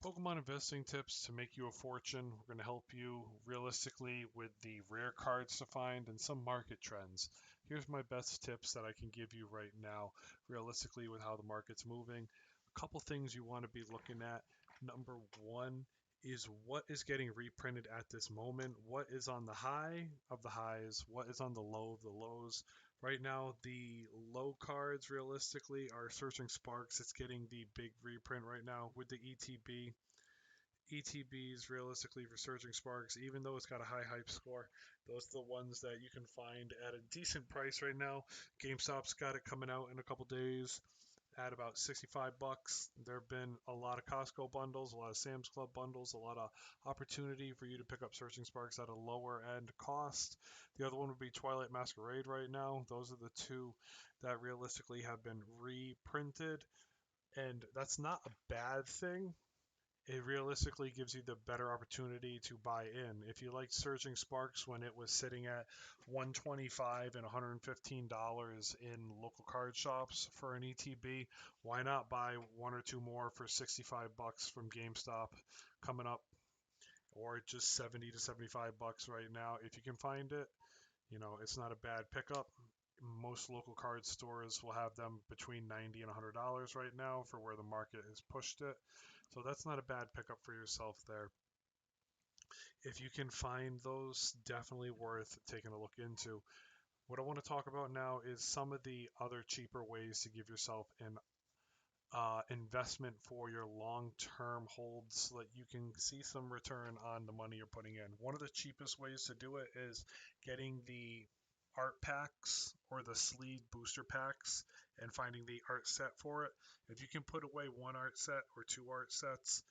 Pokemon investing tips to make you a fortune. We're going to help you realistically with the rare cards to find and some market trends. Here's my best tips that I can give you right now, realistically, with how the market's moving. A couple things you want to be looking at. Number one is what is getting reprinted at this moment, what is on the high of the highs, what is on the low of the lows. Right now, the low cards realistically are Searching Sparks. It's getting the big reprint right now with the ETB. ETBs realistically for Surging Sparks, even though it's got a high hype score, those are the ones that you can find at a decent price right now. GameStop's got it coming out in a couple days at about 65 bucks. There have been a lot of Costco bundles, a lot of Sam's Club bundles, a lot of opportunity for you to pick up Searching Sparks at a lower end cost. The other one would be Twilight Masquerade right now. Those are the two that realistically have been reprinted, and that's not a bad thing. It realistically gives you the better opportunity to buy in. If you liked Surging Sparks when it was sitting at 125 and $115 in local card shops for an ETB, why not buy one or two more for 65 bucks from GameStop coming up, or just 70 to 75 bucks right now if you can find it. It's not a bad pickup. Most local card stores will have them between 90 and $100 right now for where the market has pushed it. So that's not a bad pickup for yourself there. If you can find those, definitely worth taking a look into. What I want to talk about now is some of the other cheaper ways to give yourself an investment for your long-term holds so that you can see some return on the money you're putting in. One of the cheapest ways to do it is getting the art packs or the sleeve booster packs and finding the art set for it. If you can put away one art set or two art sets,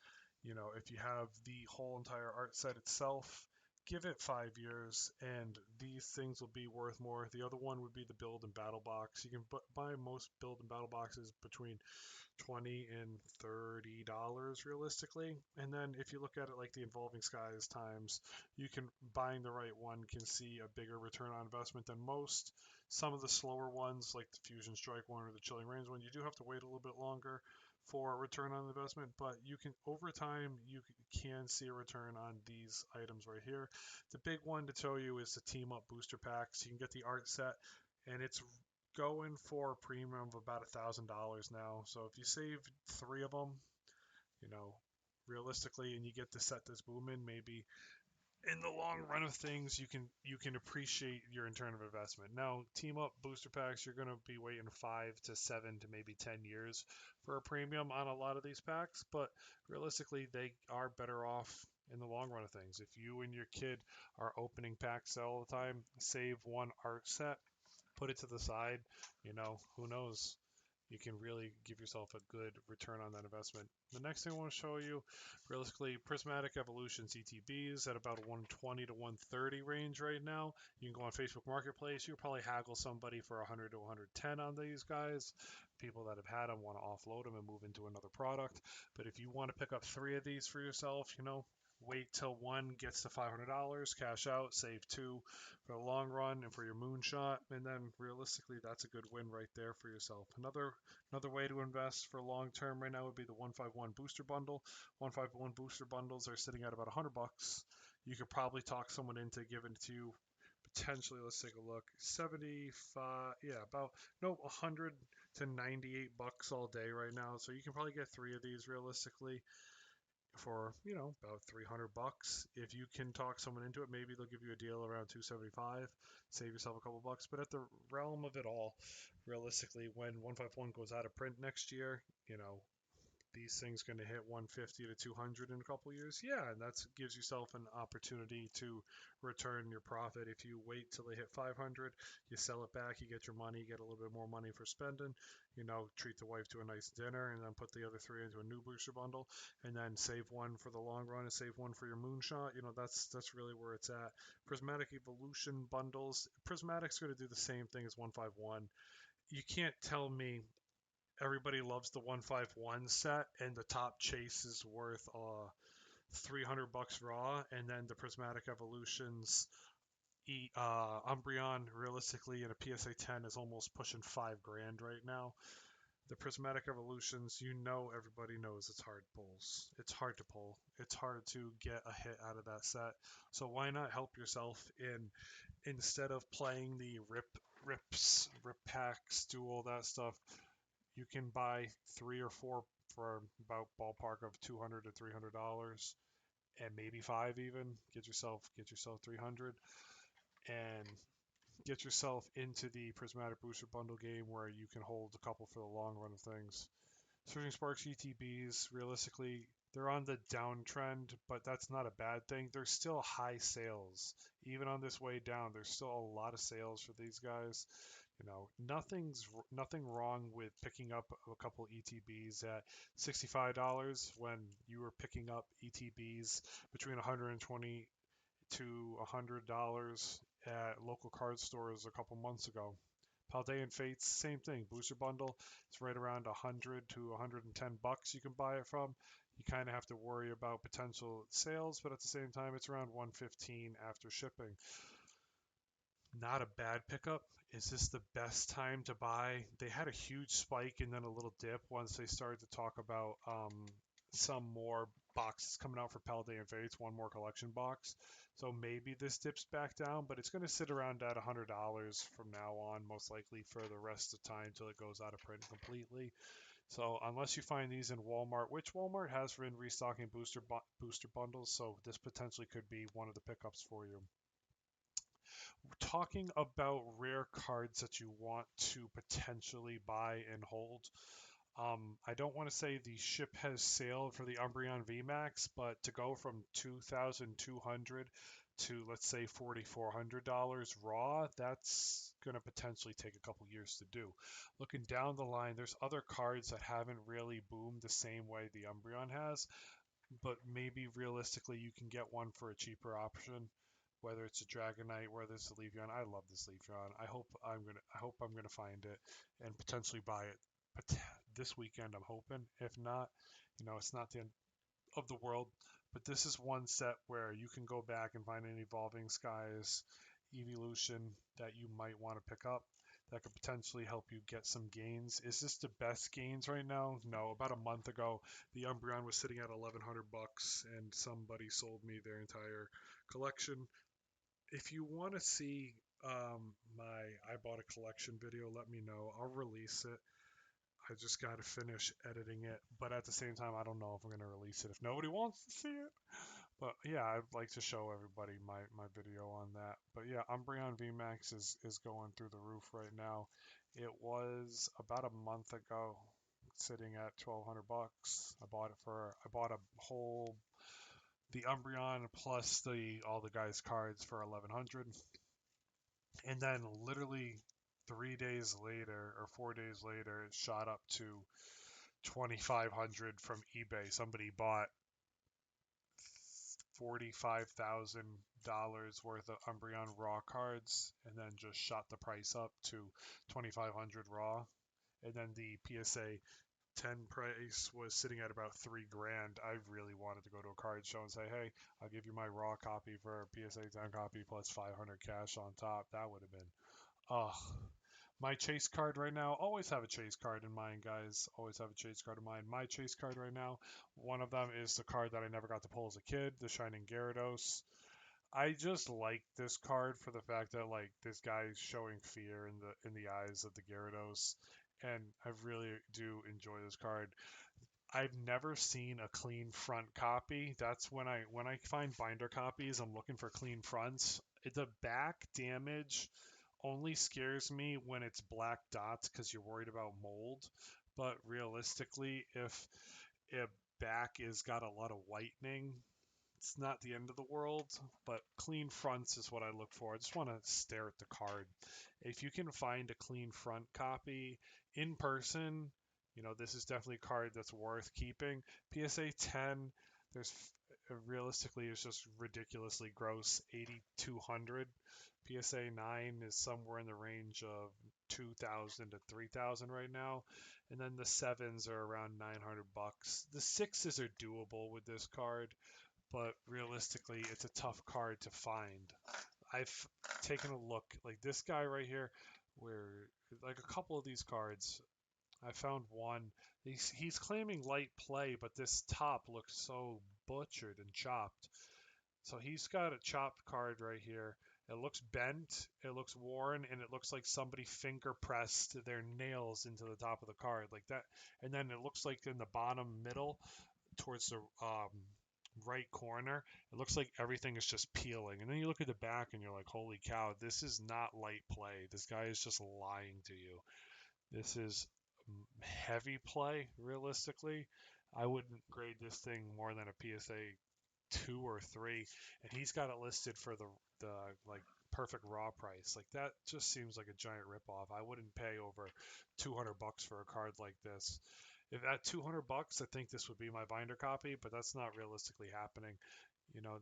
if you have the whole entire art set itself, give it 5 years and these things will be worth more. The other one would be the build and battle box. You can buy most build and battle boxes between 20 and $30 realistically. And then if you look at it like the Evolving Skies times, you can buying the right one can see a bigger return on investment than most. Some of the slower ones like the Fusion Strike one or the Chilling Reigns one, you do have to wait a little bit longer for a return on investment, but you can over time you can see a return on these items right here. The big one to tell you is the team up booster packs. You can get the art set and it's going for a premium of about $1,000 now. So if you save three of them, you know, realistically, and you get the set that's booming, maybe in the long run of things, you can appreciate your return of investment. Now, team up booster packs, you're going to be waiting 5 to 7 to maybe 10 years for a premium on a lot of these packs, but realistically, they are better off in the long run of things. If you and your kid are opening packs all the time, save one art set, put it to the side. Who knows? You can really give yourself a good return on that investment. The next thing I want to show you, realistically, Prismatic Evolution CTBs at about a 120 to 130 range right now. You can go on Facebook Marketplace. You can probably haggle somebody for 100 to 110 on these guys. People that have had them want to offload them and move into another product. But if you want to pick up three of these for yourself, wait till one gets to $500, cash out, save two for the long run and for your moonshot, and then realistically, that's a good win right there for yourself. Another way to invest for long term right now would be the 151 booster bundle. 151 booster bundles are sitting at about $100. You could probably talk someone into giving it to you. Potentially, let's take a look. 75, yeah, about no 100 to 98 bucks all day right now. So you can probably get three of these realistically for about 300 bucks. If you can talk someone into it, maybe they'll give you a deal around 275, save yourself a couple bucks. But at the realm of it all, realistically, when 151 goes out of print next year, these things going to hit 150 to 200 in a couple years. Yeah, and that gives yourself an opportunity to return your profit. If you wait till they hit 500, you sell it back, you get your money, you get a little bit more money for spending. Treat the wife to a nice dinner, and then put the other three into a new booster bundle, and then save one for the long run and save one for your moonshot. That's really where it's at. Prismatic Evolution bundles. Prismatic's going to do the same thing as 151. You can't tell me everybody loves the 151 set and the top chase is worth 300 bucks raw, and then the Prismatic Evolutions Umbreon realistically in a PSA 10 is almost pushing 5 grand right now. The prismatic evolutions, you know, everybody knows it's hard pulls. It's hard to pull. It's hard to get a hit out of that set. So why not help yourself in, instead of playing the rip packs, do all that stuff, you can buy 3 or 4 for about ballpark of $200 to $300, and maybe 5 even. Get yourself 300, and get yourself into the prismatic booster bundle game where you can hold a couple for the long run of things. Surging Sparks ETBs, realistically, they're on the downtrend, but that's not a bad thing. There's still high sales. Even on this way down, there's still a lot of sales for these guys. You know, nothing wrong with picking up a couple ETBs at $65 when you were picking up ETBs between $120 to $100 at local card stores a couple months ago. Paldean Fates, same thing. Booster bundle, it's right around 100 to 110 bucks you can buy it from. You kind of have to worry about potential sales, but at the same time, it's around 115 after shipping. Not a bad pickup. Is this the best time to buy? They had a huge spike and then a little dip once they started to talk about some more boxes coming out for Paldean Fates, one more collection box. So maybe this dips back down, but it's going to sit around at $100 from now on, most likely for the rest of the time till it goes out of print completely. So unless you find these in Walmart, which Walmart has been restocking booster bundles, so this potentially could be one of the pickups for you. Talking about rare cards that you want to potentially buy and hold. I don't want to say the ship has sailed for the Umbreon VMAX, but to go from $2,200 to, let's say, $4,400 raw, that's going to potentially take a couple years to do. Looking down the line, there's other cards that haven't really boomed the same way the Umbreon has, but maybe realistically you can get one for a cheaper option. Whether it's a Dragonite, whether it's a Leafeon, I love this Leafeon. I hope I'm gonna find it and potentially buy it. But this weekend, I'm hoping. If not, you know, it's not the end of the world. But this is one set where you can go back and find an Evolving Skies Evolution that you might want to pick up that could potentially help you get some gains. Is this the best gains right now? No. About a month ago, the Umbreon was sitting at 1,100 bucks, and somebody sold me their entire collection. If you want to see my I bought a collection video, let me know. I'll release it. I just got to finish editing it, but at the same time, I don't know if I'm going to release it if nobody wants to see it. But yeah, I'd like to show everybody my video on that. But yeah, Umbreon VMAX is going through the roof right now. It was about a month ago, sitting at 1,200 bucks. I bought a whole the Umbreon plus the all the guys cards for 1,100, and then literally 3 days later or 4 days later, it shot up to 2,500 from eBay. Somebody bought $45,000 worth of Umbreon raw cards and then just shot the price up to 2,500 raw. And then the PSA 10 price was sitting at about $3,000. I really wanted to go to a card show and say, hey, I'll give you my raw copy for a PSA 10 copy plus 500 cash on top. That would have been, oh, my chase card right now. Always have a chase card in mind, guys. Always have a chase card in mind. My chase card right now, one of them is the card that I never got to pull as a kid, the Shining Gyarados. I just like this card for the fact that like this guy is showing fear in the eyes of the Gyarados, and I really do enjoy this card. I've never seen a clean front copy. That's when I find binder copies, I'm looking for clean fronts. The back damage only scares me when it's black dots because you're worried about mold. But realistically, if a back is got a lot of whitening, it's not the end of the world, but clean fronts is what I look for. I just want to stare at the card. If you can find a clean front copy in person, you know, this is definitely a card that's worth keeping. PSA 10, there's realistically it's just ridiculously gross, 8,200. PSA 9 is somewhere in the range of 2,000 to 3,000 right now, and then the sevens are around 900 bucks. The sixes are doable with this card, but realistically, it's a tough card to find. I've taken a look, like this guy right here, where like a couple of these cards I found one. He's claiming light play, but this top looks so butchered and chopped. So he's got a chopped card right here. It looks bent, it looks worn, and it looks like somebody finger pressed their nails into the top of the card like that. And then it looks like in the bottom middle, towards the right corner, it looks like everything is just peeling. And then you look at the back and you're like, holy cow, this is not light play. This guy is just lying to you. This is heavy play, realistically. I wouldn't grade this thing more than a PSA 2 or 3, and he's got it listed for the like perfect raw price. Like that just seems like a giant ripoff. I wouldn't pay over $200 for a card like this. If at $200, I think this would be my binder copy, but that's not realistically happening.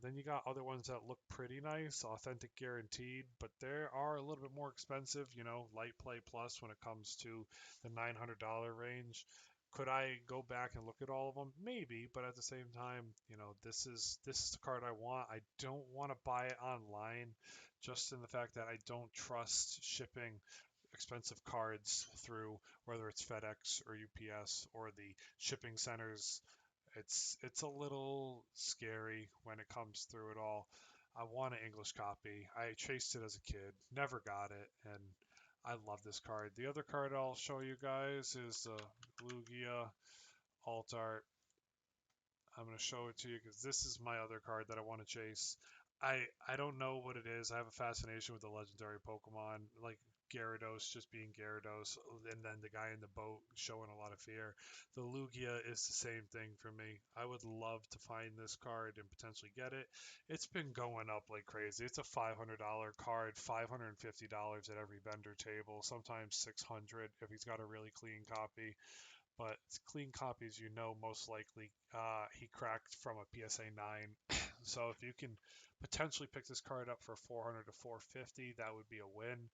Then you got other ones that look pretty nice, authentic guaranteed, but they are a little bit more expensive, light play plus when it comes to the $900 range. Could I go back and look at all of them? Maybe, but at the same time, this is the card I want. I don't want to buy it online, just in the fact that I don't trust shipping expensive cards through, whether it's FedEx or UPS or the shipping centers. It's a little scary when it comes through it all. I want an English copy. I chased it as a kid, never got it, and I love this card. The other card I'll show you guys is Lugia Alt Art. I'm going to show it to you because this is my other card that I want to chase. I don't know what it is. I have a fascination with the legendary Pokemon, like Gyarados just being Gyarados, and then the guy in the boat showing a lot of fear. The Lugia is the same thing for me. I would love to find this card and potentially get it. It's been going up like crazy. It's a $500 card, $550 at every vendor table, sometimes 600 if he's got a really clean copy. But clean copies, most likely he cracked from a PSA 9. So if you can potentially pick this card up for 400 to 450, that would be a win.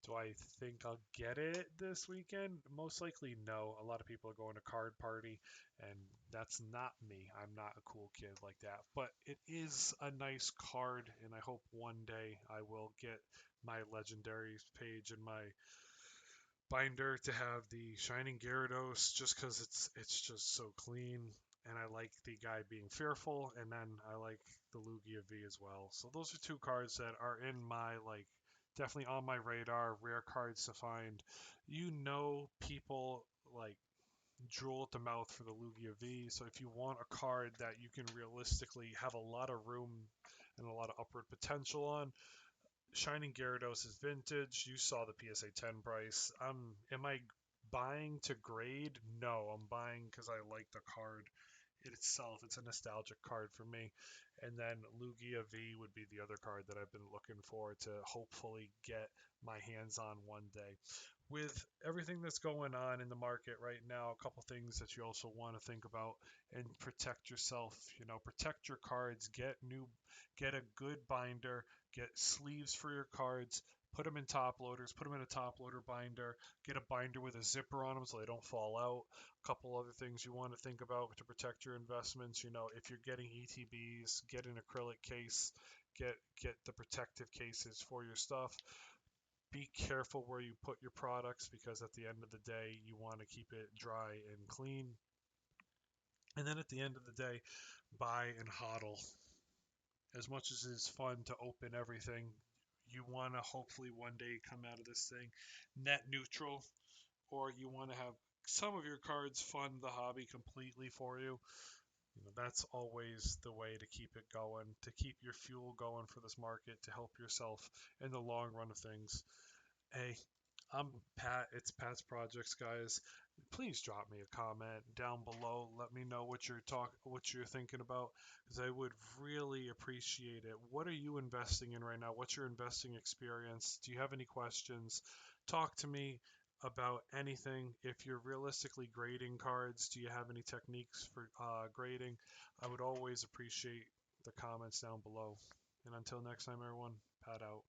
Do I think I'll get it this weekend? Most likely no. A lot of people are going to card party, and that's not me. I'm not a cool kid like that. But it is a nice card, and I hope one day I will get my legendaries page in my binder to have the Shining Gyarados, just because it's just so clean, and I like the guy being fearful, and then I like the Lugia V as well. So those are two cards that are in my definitely on my radar, rare cards to find. People like drool at the mouth for the Lugia V. So if you want a card that you can realistically have a lot of room and a lot of upward potential on, Shining Gyarados is vintage. You saw the PSA 10 price. Am I buying to grade? No, I'm buying because I like the card itself. It's a nostalgic card for me. And then Lugia V would be the other card that I've been looking for to hopefully get my hands on one day. With everything that's going on in the market right now, a couple things that you also want to think about and protect yourself. Protect your cards. Get a good binder. Get sleeves for your cards. Put them in top loaders. Put them in a top loader binder. Get a binder with a zipper on them so they don't fall out. A couple other things you want to think about to protect your investments. If you're getting ETBs, get an acrylic case. Get the protective cases for your stuff. Be careful where you put your products, because at the end of the day, you want to keep it dry and clean. And then at the end of the day, buy and hodl. As much as it's fun to open everything, you want to hopefully one day come out of this thing net neutral, or you want to have some of your cards fund the hobby completely for you. That's always the way to keep it going, to keep your fuel going for this market, to help yourself in the long run of things. Hey, I'm Pat. It's Pat's Projects, guys. Please drop me a comment down below. Let me know what you're thinking about, because I would really appreciate it. What are you investing in right now? What's your investing experience? Do you have any questions? Talk to me about anything. If you're realistically grading cards, do you have any techniques for grading? I would always appreciate the comments down below. And until next time, everyone, Pat out.